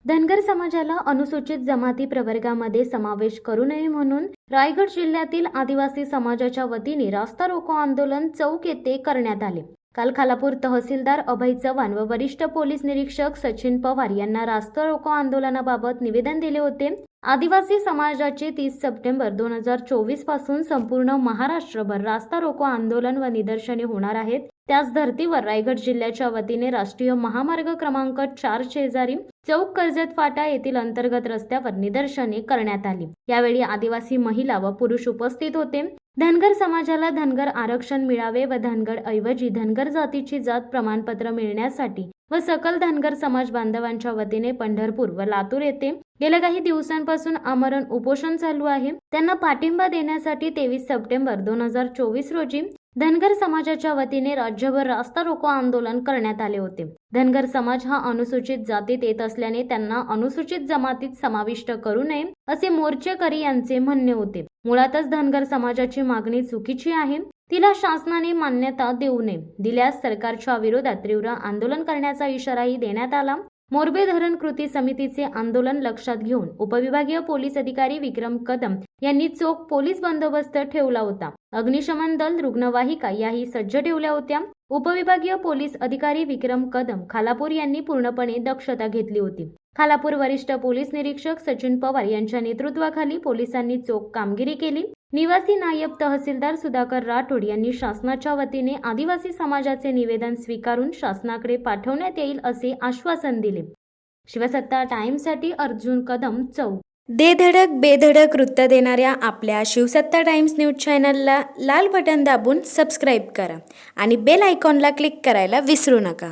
धनगर समाजाला अनुसूचित जमाती प्रवर्गामध्ये समावेश करू नये म्हणून रायगड जिल्ह्यातील आदिवासी समाजाच्या वतीने रास्ता रोको आंदोलन चौक येथे करण्यात आले। काल खालापूर तहसीलदार अभय चव्हाण व वरिष्ठ पोलीस निरीक्षक सचिन पवार यांना रास्ता रोको आंदोलनाबाबत निवेदन दिले होते। आदिवासी समाजाचे 30 सप्टेंबर 2024 पासून संपूर्ण महाराष्ट्रभर रास्ता रोको आंदोलन व निदर्शने होणार आहेत। त्याच धर्तीवर रायगड जिल्ह्याच्या वतीने राष्ट्रीय महामार्ग क्रमांक 4 शेजारी चौक कर्जत फाटा येथील अंतर्गत रस्त्यावर निदर्शने करण्यात आली। यावेळी आदिवासी महिला व पुरुष उपस्थित होते। धनगर समाजाला धनगर आरक्षण मिळावे व धनगर ऐवजी धनगर जातीची जात प्रमाणपत्र मिळण्यासाठी व सकल धनगर समाज बांधवांच्या वतीने पंढरपूर व लातूर येथे गेल्या काही दिवसांपासून आमरण उपोषण चालू आहे। त्यांना पाठिंबा देण्यासाठी 23 सप्टेंबर 2024 रोजी धनगर समाजाच्या वतीने राज्यभर रास्ता रोको आंदोलन करण्यात आले होते। धनगर समाज हा अनुसूचित जातीत येत असल्याने त्यांना अनुसूचित जमातीत समाविष्ट करू नये असे मोर्चेकरी यांचे म्हणणे होते। मुळातच धनगर समाजाची मागणी चुकीची आहे, तिला शासनाने मान्यता देऊ नये, दिल्यास सरकारच्या विरोधात तीव्र आंदोलन करण्याचा इशाराही देण्यात आला। मोरबे धरण कृती समितीचे आंदोलन लक्षात घेऊन उपविभागीय पोलीस अधिकारी विक्रम कदम यांनी चोख पोलीस बंदोबस्त ठेवला होता। अग्निशमन दल, रुग्णवाहिका याही सज्ज ठेवल्या होत्या। उपविभागीय पोलीस अधिकारी विक्रम कदम, खालापूर यांनी पूर्णपणे दक्षता घेतली होती। खालापूर वरिष्ठ पोलीस निरीक्षक सचिन पवार यांच्या नेतृत्वाखाली पोलिसांनी चोख कामगिरी केली। निवासी नायब तहसीलदार सुधाकर राठोड यांनी शासनाच्या वतीने आदिवासी समाजाचे निवेदन स्वीकारून शासनाकडे पाठवण्यात येईल असे आश्वासन दिले। शिवसत्ता टाइम्ससाठी अर्जुन कदम, चौक। दे धडक बेधडक वृत्त देणाऱ्या आपल्या शिवसत्ता टाइम्स न्यूज चॅनलला लाल बटन दाबून सबस्क्राईब करा आणि बेल आयकॉनला क्लिक करायला विसरू नका।